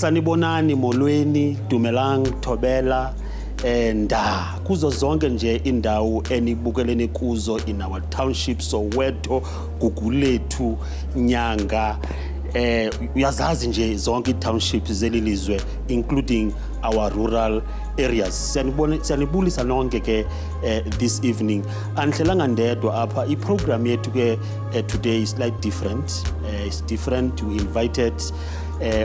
Sanibonani, molweni, dumelang, thobela, kuzo zonke nje indawo enibukeleni kuzo in our township, Soweto, Gugulethu, Nyanga, uyazazi nje zonke townships zelilizwe, including our rural areas. Siyanibulisa nonke ke this evening. Anhlelanga ndedwa apha i-program yethu ke today is like different. It's different. We invited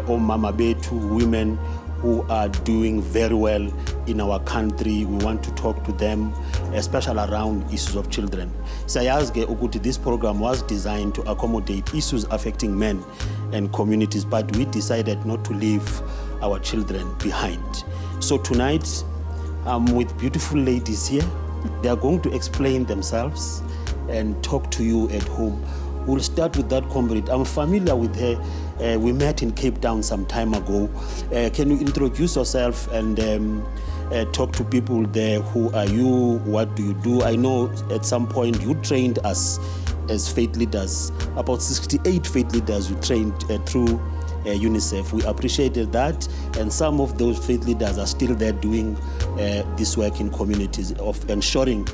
omama bethu, women who are doing very well in our country. We want to talk to them, especially around issues of children. Sayazi ke ukuthi this program was designed to accommodate issues affecting men and communities, but we decided not to leave our children behind. So tonight, I'm with beautiful ladies here. They are going to explain themselves and talk to you at home. We'll start with that comrade. I'm familiar with her. We met in Cape Town some time ago. Can you introduce yourself and talk to people there? Who are you? What do you do? I know at some point you trained us as faith leaders. About 68 faith leaders you trained through UNICEF. We appreciated that, and some of those faith leaders are still there doing this work in communities of ensuring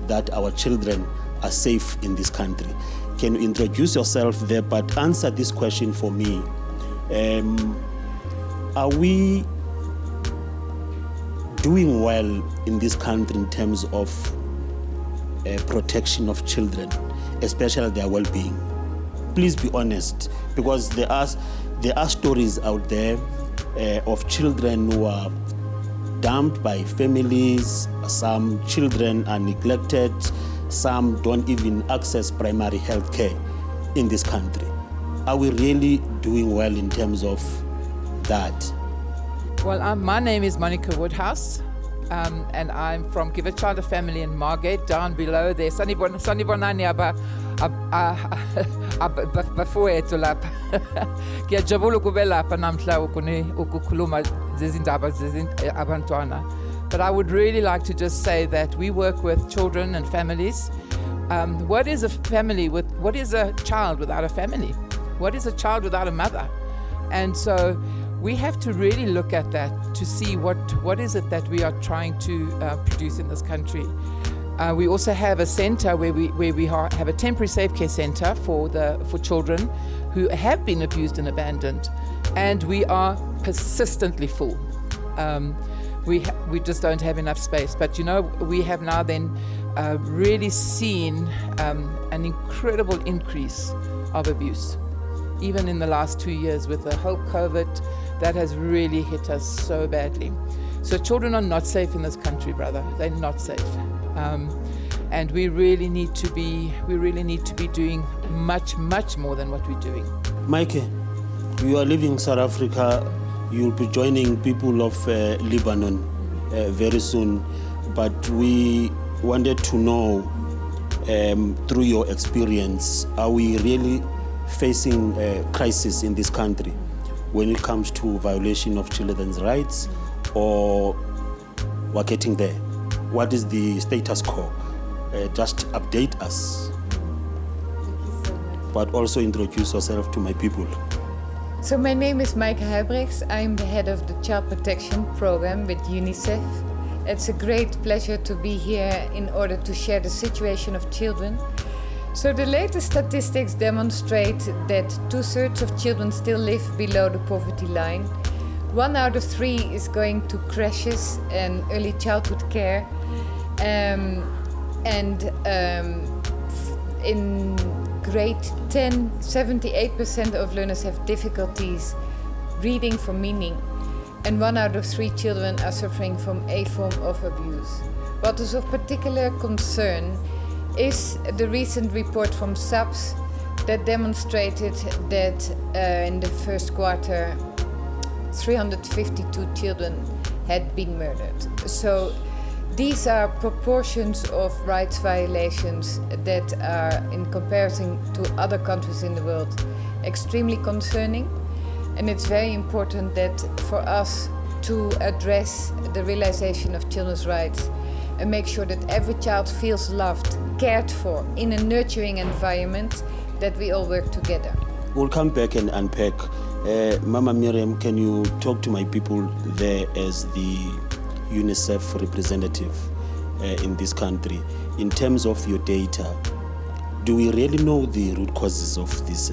that our children are safe in this country. Can you introduce yourself there, but answer this question for me. Are we doing well in this country in terms of protection of children, especially their well-being? Please be honest, because there are stories out there of children who are dumped by families. Some children are neglected. Some don't even access primary health care in this country. Are we really doing well in terms of that? Well, my name is Monica Woodhouse, and I'm from Give a Child a Family in Margate, down below there. Sanibonani bafowethu lapha. Ngiyajabula ukube lapha namhla ukukhuluma zezindaba abantwana. But I would really like to just say that we work with children and families. What is a family what is a child without a family? What is a child without a mother? And so we have to really look at that to see what is it that we are trying to produce in this country. We also have a center where we have a temporary safe care center for children who have been abused and abandoned, and we are persistently full. We just don't have enough space. But we have now then really seen an incredible increase of abuse. Even in the last 2 years with the whole COVID, that has really hit us so badly. So children are not safe in this country, brother. They're not safe. And we really need to be doing much, much more than what we're doing. Mike, you are leaving South Africa. You'll be joining people of Lebanon very soon. But we wanted to know, through your experience, are we really facing a crisis in this country when it comes to violation of children's rights, or we're getting there? What is the status quo? Just update us. But also introduce yourself to my people. So my name is Maaike Huybrechts. I'm the head of the Child Protection Program with UNICEF. It's a great pleasure to be here in order to share the situation of children. So the latest statistics demonstrate that 2/3 of children still live below the poverty line. 1 out of 3 is going to creches and early childhood care. In grade 10, 78% of learners have difficulties reading for meaning, and 1 out of 3 children are suffering from a form of abuse. What is of particular concern is the recent report from SAPS that demonstrated that in the first quarter 352 children had been murdered. So these are proportions of rights violations that are, in comparison to other countries in the world, extremely concerning. And it's very important that for us to address the realization of children's rights and make sure that every child feels loved, cared for, in a nurturing environment, that we all work together. We'll come back and unpack Mama Miriam, can you talk to my people there as the UNICEF representative in this country? In terms of your data, do we really know the root causes of this,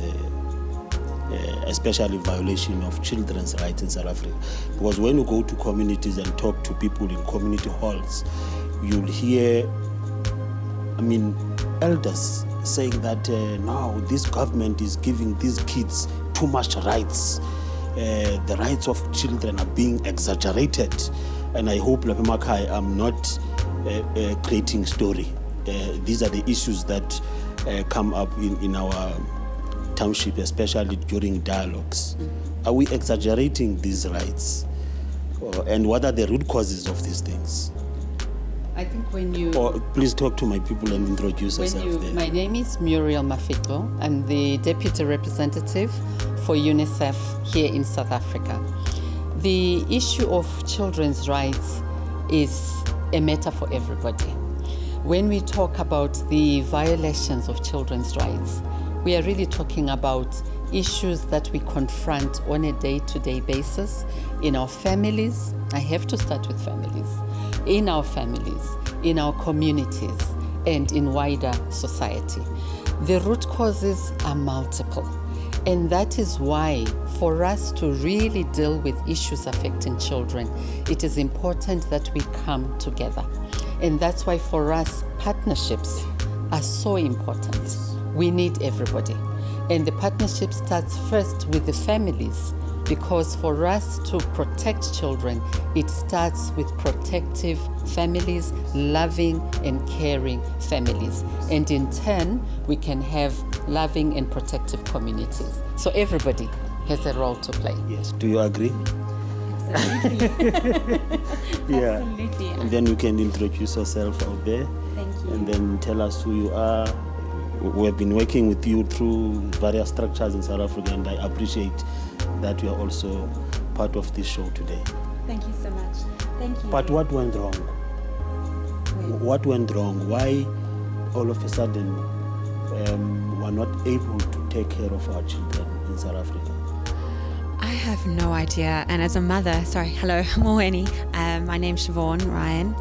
especially violation of children's rights in South Africa? Because when you go to communities and talk to people in community halls, you'll hear, elders saying that now this government is giving these kids too much rights. The rights of children are being exaggerated. And I hope, Lapemakai, I'm not creating story. These are the issues that come up in our township, especially during dialogues. Are we exaggerating these rights? And what are the root causes of these things? I think when you... please talk to my people and introduce yourself there. My name is Muriel Mafito. I'm the Deputy Representative for UNICEF here in South Africa. The issue of children's rights is a matter for everybody. When we talk about the violations of children's rights, we are really talking about issues that we confront on a day-to-day basis in our families. I have to start with families. In our families, in our communities, and in wider society. The root causes are multiple. And that is why, for us to really deal with issues affecting children, it is important that we come together. And that's why, for us, partnerships are so important. We need everybody. And the partnership starts first with the families, because for us to protect children, it starts with protective families, loving and caring families. And in turn, we can have loving and protective communities. So everybody has a role to play. Yes. Do you agree? Absolutely. Yeah. Absolutely. And then you can introduce yourself out there. Thank you. And then tell us who you are. We have been working with you through various structures in South Africa, and I appreciate that you are also part of this show today. Thank you so much. Thank you. But what went wrong? What went wrong? Why all of a sudden we're not able to take care of our children in South Africa? I have no idea. And as a mother, hello, Moeni. My name's Siobhan Ryan.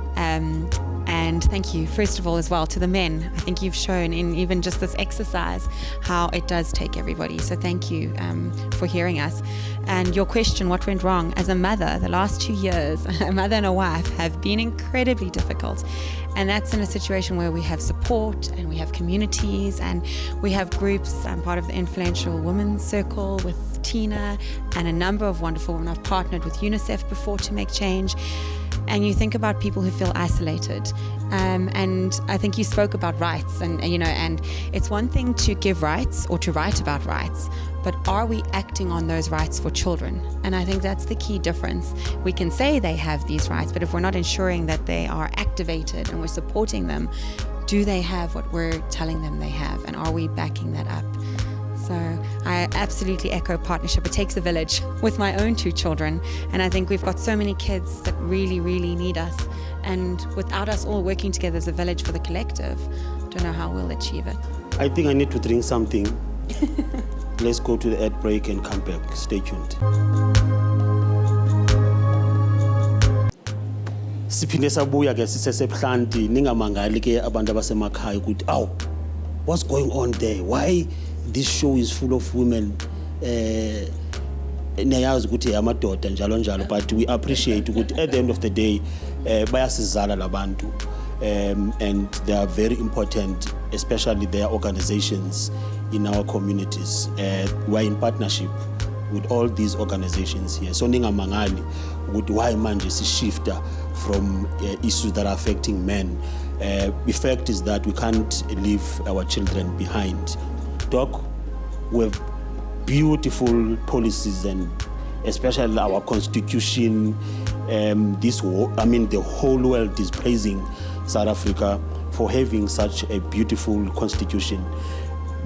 And thank you, first of all, as well, to the men. I think you've shown in even just this exercise how it does take everybody. So thank you for hearing us. And your question, what went wrong? As a mother, the last 2 years, a mother and a wife have been incredibly difficult. And that's in a situation where we have support and we have communities and we have groups. I'm part of the Influential Women's Circle with Tina and a number of wonderful women. I've partnered with UNICEF before to make change. And you think about people who feel isolated. And I think you spoke about rights and it's one thing to give rights or to write about rights, but are we acting on those rights for children? And I think that's the key difference. We can say they have these rights, but if we're not ensuring that they are activated and we're supporting them, do they have what we're telling them they have? And are we backing that up? So I absolutely echo partnership. It takes a village with my own 2 children. And I think we've got so many kids that really, really need us. And without us all working together as a village for the collective, I don't know how we'll achieve it. I think I need to drink something. Let's go to the ad break and come back. Stay tuned. Siphinde sabuya ke sise Ebuhlanti ningamangali ke abantu abasemakhaya ukuthi aw what's going on there? Why this show is full of women? Niyazi ukuthi amadoda njalo njalo, but we appreciate ukuthi at the end of the day bayasizala labantu and they are very important, especially their organizations in our communities. We're in partnership with all these organizations here. So ningamangali ukuthi why manje shifter from issues that are affecting men. The fact is that we can't leave our children behind. Doc, we have beautiful policies and especially our constitution. The whole world is praising South Africa for having such a beautiful constitution.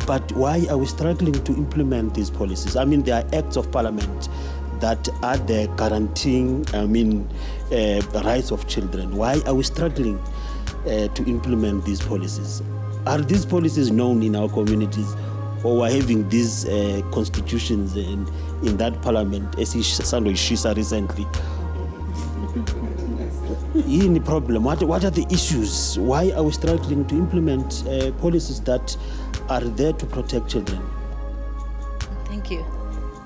But why are we struggling to implement these policies? There are acts of parliament that are there guaranteeing, the rights of children. Why are we struggling to implement these policies? Are these policies known in our communities, or we're having these constitutions in that parliament, as Sando Ishisa recently. Any problem? What are the issues? Why are we struggling to implement policies that are there to protect children? Thank you.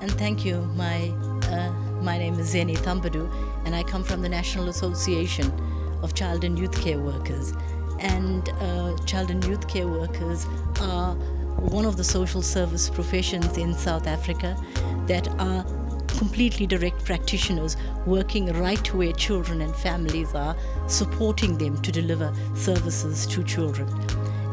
And thank you. My name is Zeni Thambadu, and I come from the National Association of Child and Youth Care Workers. And child and youth care workers are one of the social service professions in South Africa that are completely direct practitioners working right where children and families are, supporting them to deliver services to children.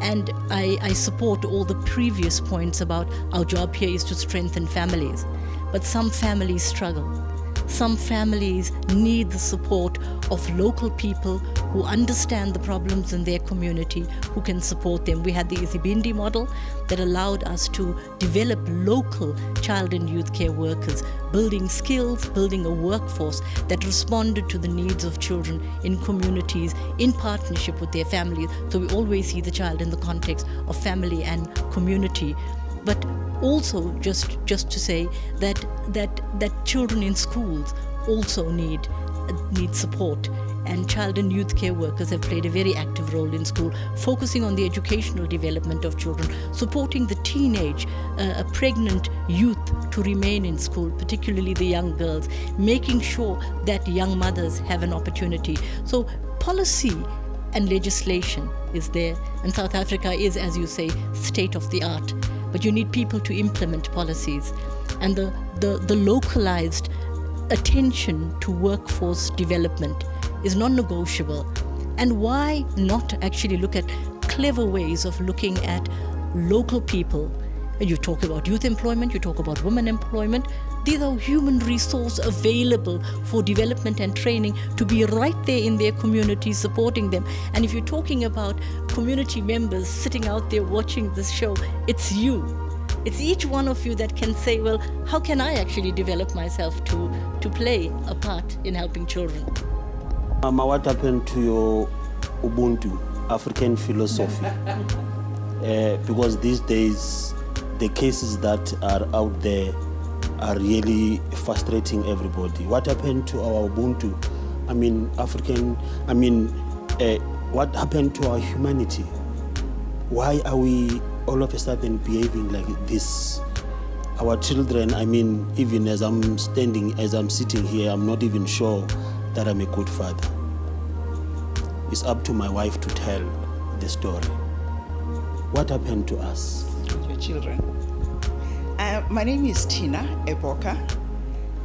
And I support all the previous points about our job here is to strengthen families. But some families struggle. Some families need the support of local people who understand the problems in their community, who can support them. We had the Izibindi model that allowed us to develop local child and youth care workers, building skills, building a workforce that responded to the needs of children in communities in partnership with their families. So we always see the child in the context of family and community. But also just to say that children in schools also need support, and child and youth care workers have played a very active role in school, focusing on the educational development of children, supporting the teenage, pregnant youth to remain in school, particularly the young girls, making sure that young mothers have an opportunity. So policy and legislation is there, and South Africa is, as you say, state of the art. But you need people to implement policies, and the localized attention to workforce development is non-negotiable. And why not actually look at clever ways of looking at local people? You talk about youth employment, you talk about women employment. These are human resource available for development and training to be right there in their communities, supporting them. And if you're talking about community members sitting out there watching this show, it's you. It's each one of you that can say, well, how can I actually develop myself to play a part in helping children? Mama, what happened to your Ubuntu, African philosophy? Because these days, the cases that are out there are really frustrating everybody. What happened to our Ubuntu? What happened to our humanity? Why are we all of a sudden behaving like this? Our children, even as I'm sitting here, I'm not even sure that I'm a good father. It's up to my wife to tell the story. What happened to us? Your children. My name is Tina Eboka,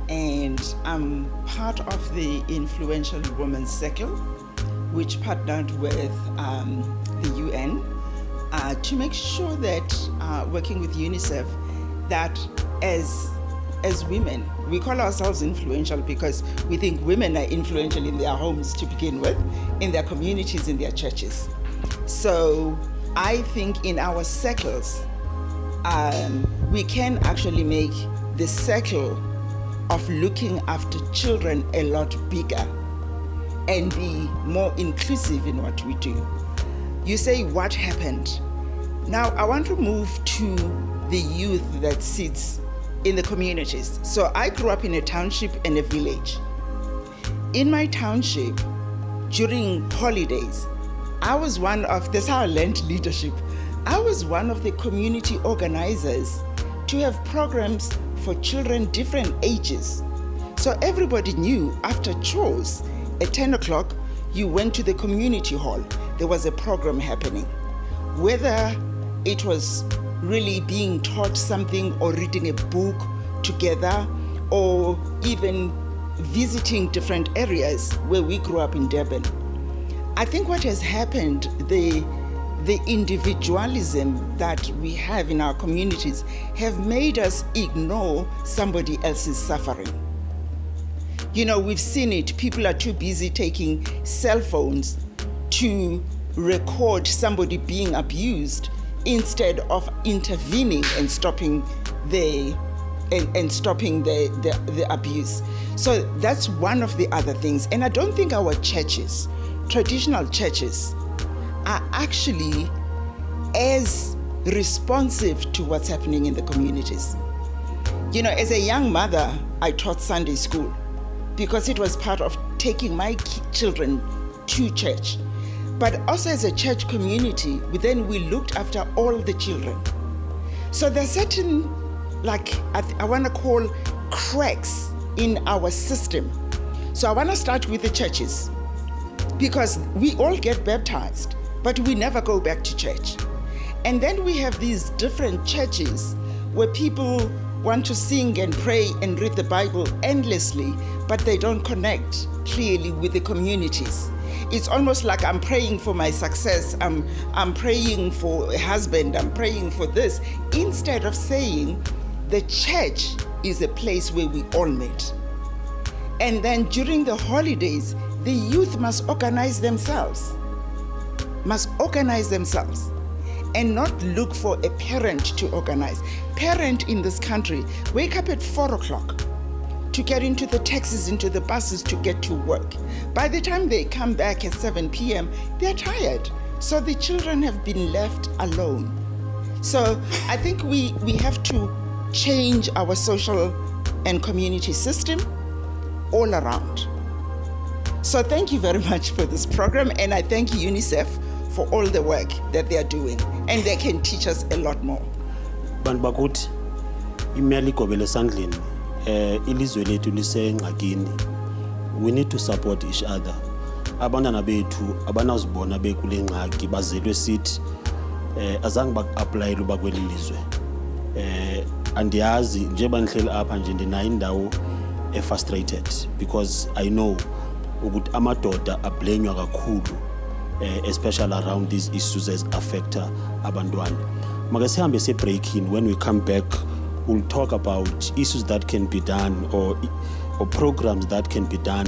and I'm part of the Influential Women's Circle, which partnered with the UN to make sure that, working with UNICEF, that as women, we call ourselves influential because we think women are influential in their homes to begin with, in their communities, in their churches. So I think in our circles, we can actually make the circle of looking after children a lot bigger and be more inclusive in what we do. You say, what happened? Now, I want to move to the youth that sits in the communities. So I grew up in a township and a village. In my township, during holidays, that's how I learned leadership. I was one of the community organizers to have programs for children different ages. So everybody knew after chores at 10 o'clock, you went to the community hall. There was a program happening. Whether it was really being taught something or reading a book together or even visiting different areas where we grew up in Durban. I think what has happened, the individualism that we have in our communities have made us ignore somebody else's suffering. We've seen it. People are too busy taking cell phones to record somebody being abused instead of intervening and stopping the abuse. So that's one of the other things. And I don't think our churches, traditional churches, are actually as responsive to what's happening in the communities. You know, as a young mother, I taught Sunday school because it was part of taking my children to church. But also as a church community, we looked after all the children. So there's certain, I want to call cracks in our system. So I want to start with the churches, because we all get baptized, but we never go back to church. And then we have these different churches where people want to sing and pray and read the Bible endlessly, but they don't connect clearly with the communities. It's almost like I'm praying for my success, I'm praying for a husband, I'm praying for this, instead of saying the church is a place where we all meet. And then during the holidays, the youth must organize themselves, and not look for a parent to organize. Parent in this country, wake up at 4 o'clock to get into the taxis, into the buses to get to work. By the time they come back at 7 p.m., they're tired. So the children have been left alone. So I think we have to change our social and community system all around. So thank you very much for this program, and I thank UNICEF for all the work that they are doing, and they can teach us a lot more. Bantu bakuthi imali igobele esandleni, ilizwe lethu lisengxakini. We need to support each other. Abantwana bethu abanazibona bekule ngxaki bazelwe sithi azange bak-applyele uba kweli lizwe. Andiyazi njengoba ndihleli apha nje ndinayo indawo frustrated, because I know ukuthi amadoda ablenywa kakhulu, especially around these issues that affect abantwana. Make sihambe se-breaking. When we come back, we'll talk about issues that can be done or programs that can be done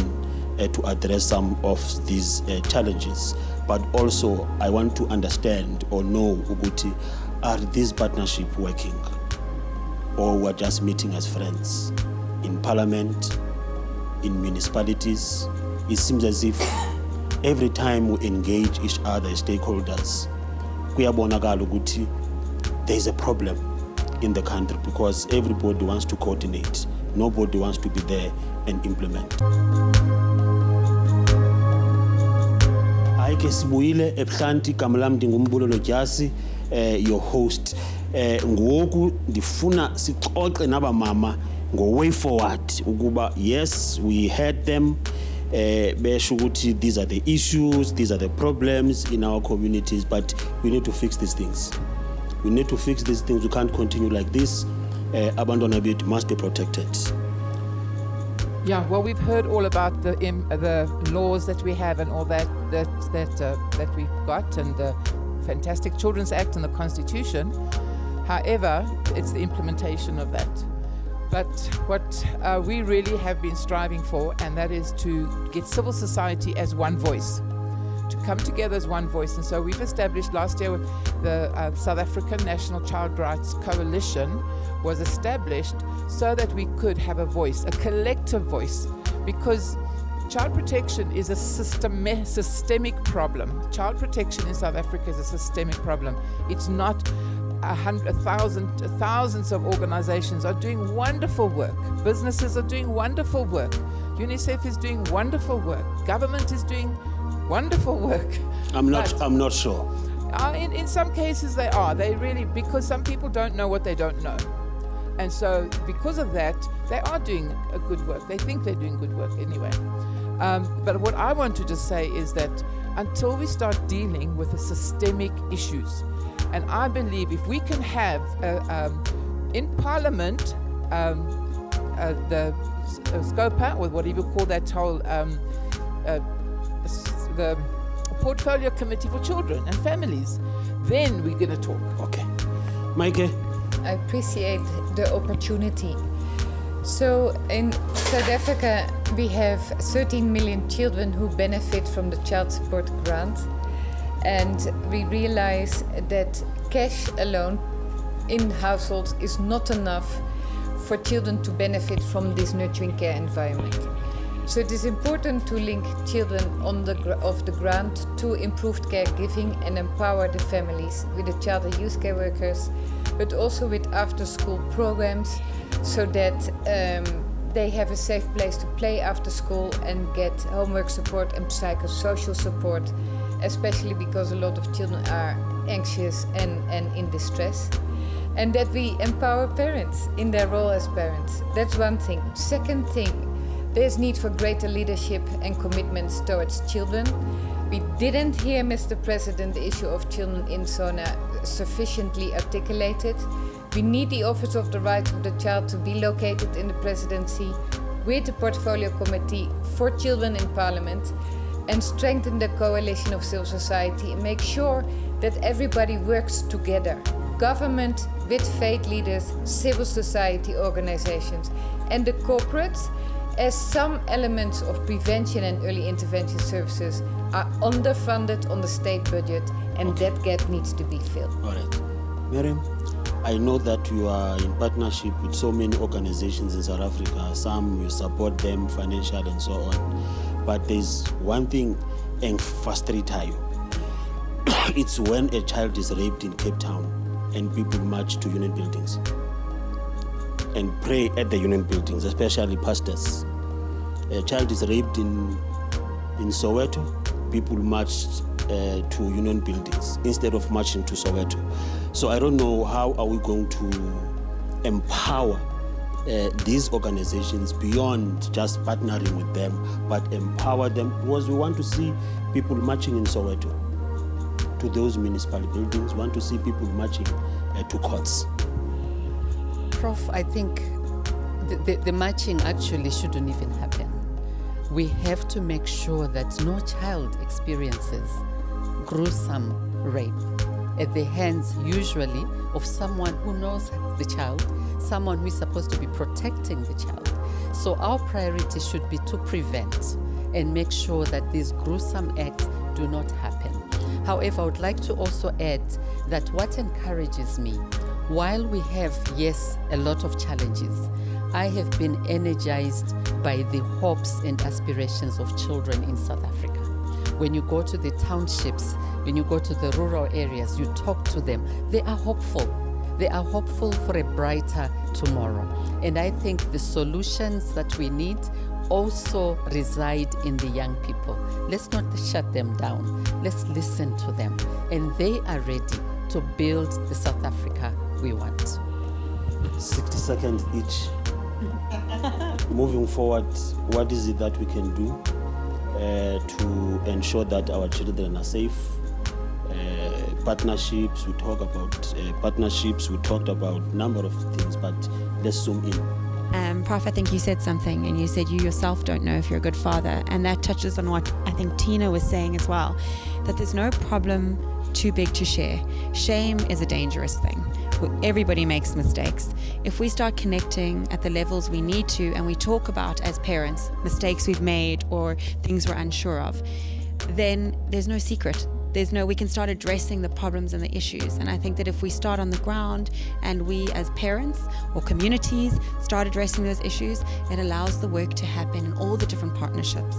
to address some of these challenges. But also, I want to understand or know, Uguti, are these partnerships working? Or we're just meeting as friends? In parliament, in municipalities, it seems as if every time we engage each other as stakeholders, kuyabonakala ukuthi there is a problem in the country, because everybody wants to coordinate. Nobody wants to be there and implement. Ayike sibuyile Ebuhlanti, igama lami ndingumbulelo Jasi, your host. Ngoku ndifuna sixoxe nabamama go-way forward ukuba yes, we heard them, besho ukuthi these are the issues, these are the problems in our communities, but we need to fix these things. We need to fix these things. We can't continue like this. Abantwana bethu must be protected. Yeah, well, we've heard all about the laws that we have and all that we've got, and the fantastic Children's Act and the Constitution. However, it's the implementation of that. But what we really have been striving for, and that is to get civil society as one voice, to come together as one voice. And so we've established last year the South African National Child Rights Coalition was established so that we could have a voice, a collective voice, because child protection is a systemic problem. Child protection in South Africa is a systemic problem. It's not thousands of organizations are doing wonderful work. Businesses are doing wonderful work. UNICEF is doing wonderful work. Government is doing wonderful work. I'm not sure. In some cases they are. They really, because some people don't know what they don't know. And so because of that, they are doing a good work. They think they're doing good work anyway. But what I want to just say is that until we start dealing with the systemic issues, and I believe if we can have in Parliament the SCOPA, or whatever you call that whole the Portfolio Committee for Children and Families, then we're going to talk. Okay. Maike? I appreciate the opportunity. So in South Africa, we have 13 million children who benefit from the child support grant. And we realize that cash alone in households is not enough for children to benefit from this nurturing care environment. So it is important to link children off the ground to improved caregiving and empower the families with the child and youth care workers, but also with after-school programs so that they have a safe place to play after school and get homework support and psychosocial support, especially because a lot of children are anxious and in distress. And that we empower parents in their role as parents. That's one thing. Second thing, there's need for greater leadership and commitments towards children. We didn't hear, Mr. President, the issue of children in SONA sufficiently articulated. We need the Office of the Rights of the Child to be located in the presidency with the Portfolio Committee for Children in Parliament, and strengthen the coalition of civil society and make sure that everybody works together. Government with faith leaders, civil society organizations, and the corporates, as some elements of prevention and early intervention services are underfunded on the state budget, and that gap needs to be filled. All right. Miriam, I know that you are in partnership with so many organizations in South Africa. Some you support them financially and so on. But there's one thing and frustrates you. It's when a child is raped in Cape Town and people march to union buildings and pray at the union buildings, especially pastors. A child is raped in Soweto, people marched to union buildings instead of marching to Soweto. So I don't know how are we going to empower these organizations beyond just partnering with them, but empower them, because we want to see people marching in Soweto to those municipal buildings, we want to see people marching to courts. Prof, I think the marching actually shouldn't even happen. We have to make sure that no child experiences gruesome rape at the hands usually of someone who knows the child, someone who is supposed to be protecting the child. So our priority should be to prevent and make sure that these gruesome acts do not happen. However, I would like to also add that what encourages me, while we have, yes, a lot of challenges, I have been energized by the hopes and aspirations of children in South Africa. When you go to the townships, when you go to the rural areas, you talk to them, they are hopeful. They are hopeful for a brighter tomorrow. And I think the solutions that we need also reside in the young people. Let's not shut them down. Let's listen to them. And they are ready to build the South Africa we want. 60 seconds each. Moving forward, what is it that we can do to ensure that our children are safe? Partnerships, we talk about partnerships, we talked about a number of things, but let's zoom in. Prof, I think you said something, and you said you yourself don't know if you're a good father, and that touches on what I think Tina was saying as well, that there's no problem too big to share. Shame is a dangerous thing. Everybody makes mistakes. If we start connecting at the levels we need to, and we talk about as parents mistakes we've made or things we're unsure of, then there's no secret. We can start addressing the problems and the issues. And I think that if we start on the ground and we as parents or communities start addressing those issues, it allows the work to happen in all the different partnerships.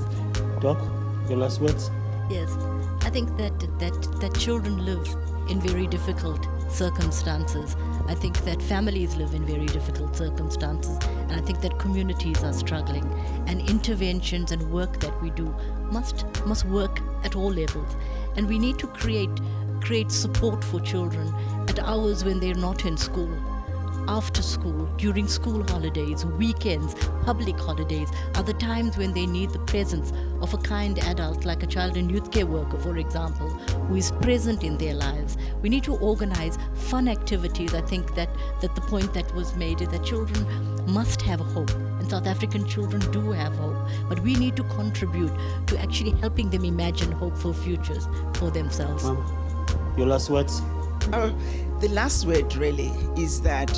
Doc, your last words? Yes, I think that children live in very difficult circumstances. I think that families live in very difficult circumstances, and I think that communities are struggling, and interventions and work that we do must work at all levels. And we need to create support for children at hours when they're not in school, after school, during school holidays, weekends, public holidays are the times when they need the presence of a kind adult like a child and youth care worker, for example, who is present in their lives. We need to organize fun activities. I think that the point that was made is that children must have hope, and South African children do have hope, but we need to contribute to actually helping them imagine hopeful futures for themselves. Your last words? The last word really is that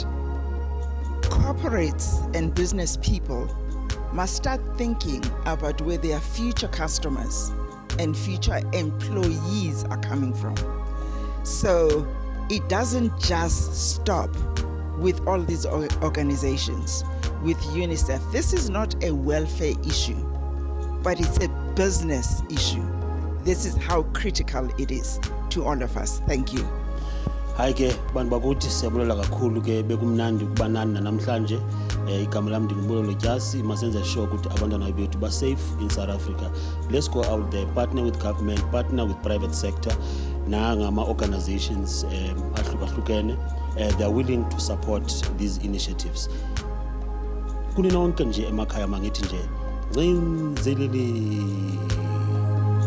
corporates and business people must start thinking about where their future customers and future employees are coming from. So it doesn't just stop with all these organizations, with UNICEF. This is not a welfare issue. but it's a business issue. This is how critical it is to all of us. Thank you. Hayi ke bantu bakuthi siyabulela kakhulu ke bekumnandi ukuba nani namhlanje. Igama lami ndingumbulelo Dyasi. Masenze sure ukuthi abantwana bethu ba safe in South Africa. Let's go out there, partner with government, partner with private sector, nangama organizations ahlukahlukene. They are willing to support these initiatives. Kuninonke nje emakhaya mangithi nje ncinzelele